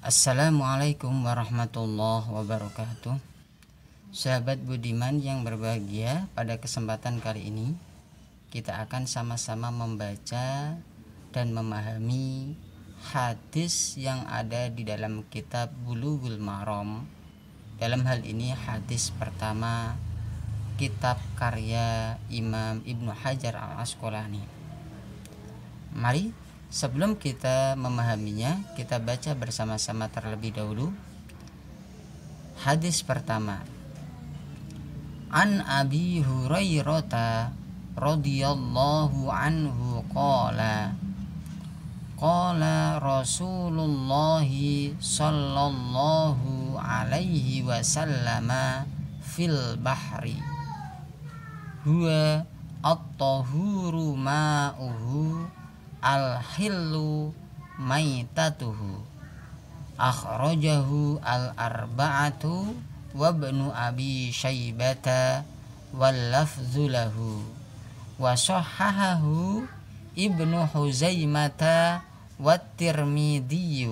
Assalamualaikum warahmatullahi wabarakatuh. Sahabat budiman yang berbahagia, pada kesempatan kali ini kita akan sama-sama membaca dan memahami hadis yang ada di dalam kitab Bulughul Maram. Dalam hal ini hadis pertama kitab karya Imam Ibnu Hajar Al-Asqalani. Mari sebelum kita memahaminya, kita baca bersama-sama terlebih dahulu hadis pertama. An Abi Hurairah radhiyallahu anhu qala Rasulullah sallallahu alaihi wasallam fil bahri huwa at-tahuru ma'uhu al-hillu maitatuhu akhrajahu al-arba'atu wa ibnu abi syaibata wal lafzu lahu wa sahhahahu ibnu huzaimata wa tirmidzi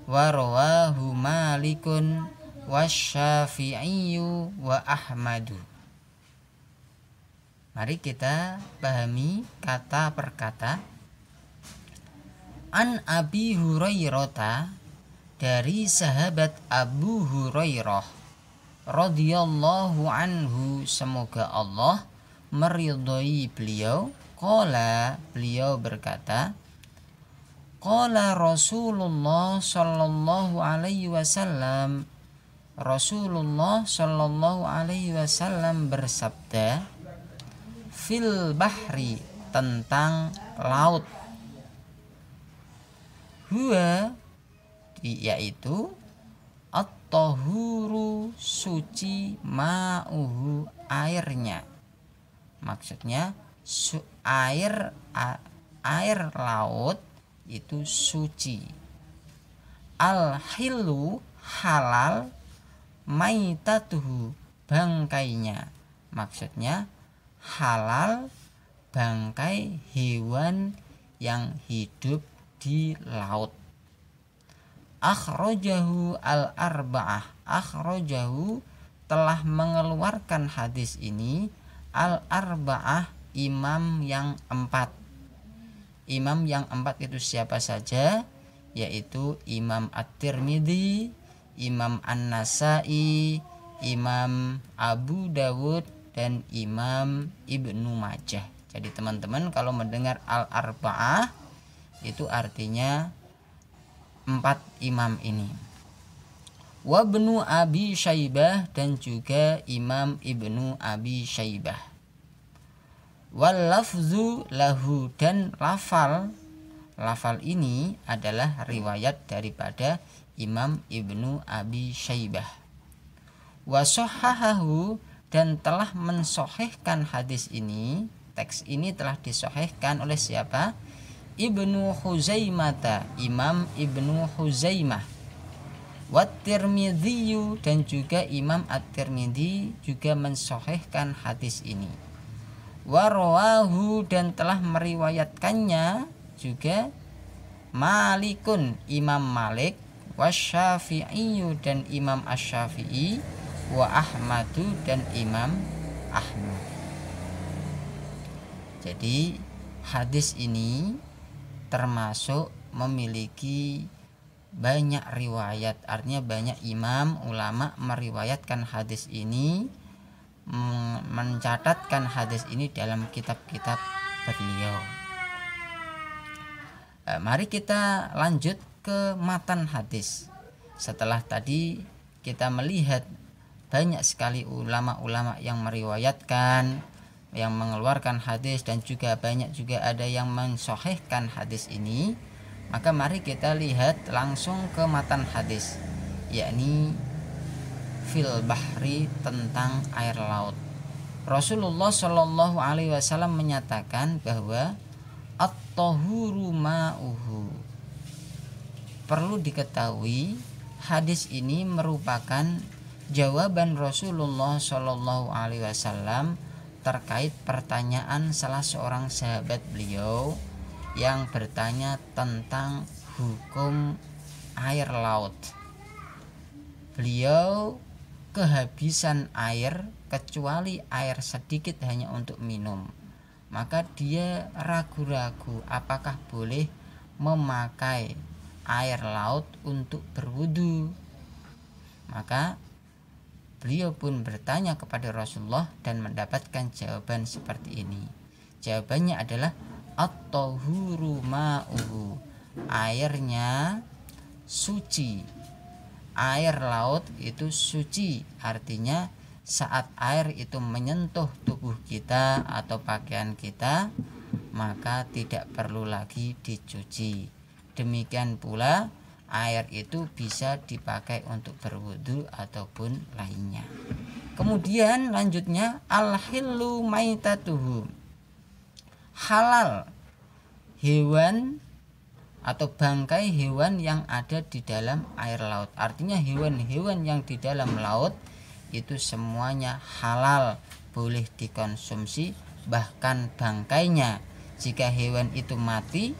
wa rawahu malikun wa syafi'iyyu wa ahmadu. Mari kita pahami kata per kata. An Abi Hurairah, dari sahabat Abu Hurairah radhiyallahu anhu, semoga Allah meridhai beliau, qala, beliau berkata, qala Rasulullah sallallahu alaihi wasallam, Rasulullah sallallahu alaihi wasallam bersabda, fil bahri, tentang laut, huwa, yaitu at-tahuru, suci, ma'uhu, airnya. Maksudnya air laut itu suci. Al-hilu, halal, maitatuhu, bangkainya. Maksudnya halal bangkai hewan yang hidup di laut. Akhrajahu al-arba'ah, akhrajahu, telah mengeluarkan hadis ini, al-arba'ah, imam yang empat. Imam yang empat itu siapa saja? Yaitu Imam At-Tirmidzi, Imam An-Nasai, Imam Abu Dawud, dan Imam Ibnu Majah. Jadi teman-teman kalau mendengar al-arba'ah itu artinya empat imam ini. Wa ibnu Abi Syaibah, dan juga Imam Ibnu Abi Syaibah. Wal lafzu lahu, dan lafal ini adalah riwayat daripada Imam Ibnu Abi Syaibah. Wa sahhahahu, dan telah mensahihkan hadis ini, teks ini telah disahihkan oleh siapa? Ibnu Huzaimah, Imam Ibnu Huzaimah. Wa Tirmidzi, dan juga Imam At-Tirmidzi juga mensahihkan hadis ini. Wa rawahu, dan telah meriwayatkannya juga Malikun, Imam Malik, wa Syafi'iyyu, dan Imam Asy-Syafi'i, wa Ahmadu, dan Imam Ahmad. Jadi hadis ini termasuk memiliki banyak riwayat, artinya banyak imam ulama meriwayatkan hadis ini, mencatatkan hadis ini dalam kitab-kitab beliau. Mari kita lanjut ke matan hadis. Setelah tadi kita melihat banyak sekali ulama-ulama yang meriwayatkan, yang mengeluarkan hadis, dan juga banyak juga ada yang mensahihkan hadis ini, maka mari kita lihat langsung ke matan hadis, yakni fil bahri, tentang air laut. Rasulullah Shallallahu alaihi wasallam menyatakan bahwa at-tahuru ma'uhu. Perlu diketahui hadis ini merupakan jawaban Rasulullah Shallallahu alaihi wasallam terkait pertanyaan salah seorang sahabat beliau yang bertanya tentang hukum air laut. Beliau kehabisan air kecuali air sedikit hanya untuk minum. Maka dia ragu-ragu apakah boleh memakai air laut untuk berwudu. Maka beliau pun bertanya kepada Rasulullah dan mendapatkan jawaban seperti ini. Jawabannya adalah at-tahuru ma'uhu, airnya suci. Air laut itu suci, artinya saat air itu menyentuh tubuh kita atau pakaian kita, maka tidak perlu lagi dicuci. Demikian pula air itu bisa dipakai untuk berwudu ataupun lainnya. Kemudian lanjutnya al-hillu maitatuhu, halal hewan atau bangkai hewan yang ada di dalam air laut. Artinya hewan-hewan yang di dalam laut itu semuanya halal, boleh dikonsumsi, bahkan bangkainya jika hewan itu mati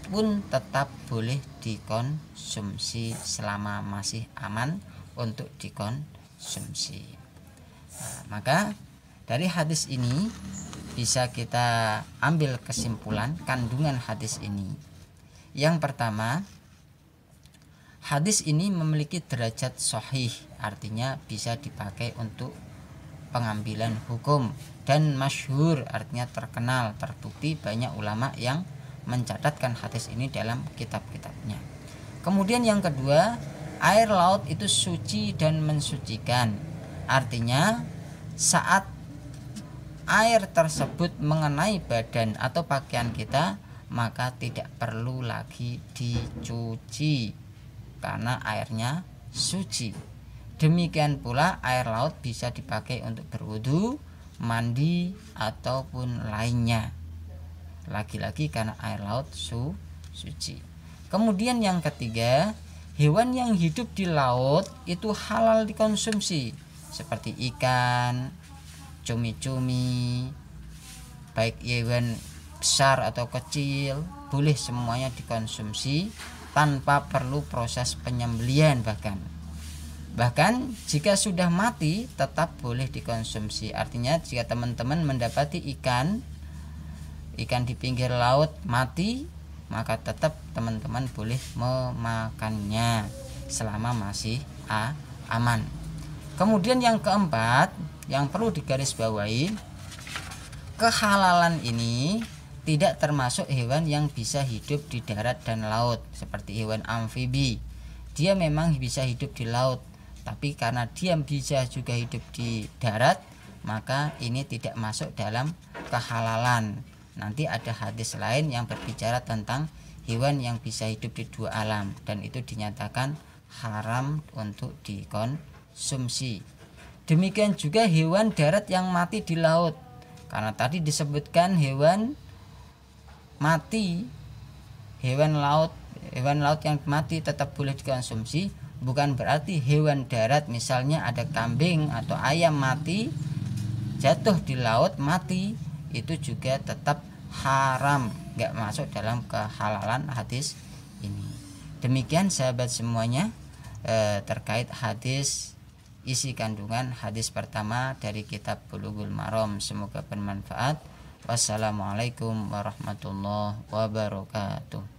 pun tetap boleh dikonsumsi selama masih aman untuk dikonsumsi. Maka dari hadis ini bisa kita ambil kesimpulan kandungan hadis ini. Yang pertama, hadis ini memiliki derajat sahih, artinya bisa dipakai untuk pengambilan hukum, dan masyhur artinya terkenal, terbukti banyak ulama yang mencatatkan hadis ini dalam kitab-kitabnya. Kemudian yang kedua, air laut itu suci dan mensucikan. Artinya saat air tersebut mengenai badan atau pakaian kita, maka tidak perlu lagi dicuci karena airnya suci. Demikian pula air laut bisa dipakai untuk berwudu, mandi ataupun lainnya. Lagi-lagi karena air laut suci. Kemudian yang ketiga, hewan yang hidup di laut itu halal dikonsumsi, seperti ikan, cumi-cumi, baik hewan besar atau kecil, boleh semuanya dikonsumsi tanpa perlu proses penyembelihan. Bahkan jika sudah mati tetap boleh dikonsumsi. Artinya jika teman-teman mendapati ikan di pinggir laut mati, maka tetap teman-teman boleh memakannya selama masih aman. Kemudian yang keempat yang perlu digarisbawahi, kehalalan ini tidak termasuk hewan yang bisa hidup di darat dan laut seperti hewan amfibi. Dia memang bisa hidup di laut, tapi karena dia bisa juga hidup di darat, maka ini tidak masuk dalam kehalalan. Nanti ada hadis lain yang berbicara tentang hewan yang bisa hidup di dua alam, dan itu dinyatakan haram untuk dikonsumsi. Demikian juga hewan darat yang mati di laut. Karena tadi disebutkan hewan mati, hewan laut yang mati tetap boleh dikonsumsi, bukan berarti hewan darat misalnya ada kambing atau ayam mati jatuh di laut mati itu juga tetap haram, nggak masuk dalam kehalalan hadis ini. Demikian sahabat semuanya terkait hadis, isi kandungan hadis pertama dari kitab Bulughul Maram. Semoga bermanfaat. Wassalamualaikum warahmatullahi wabarakatuh.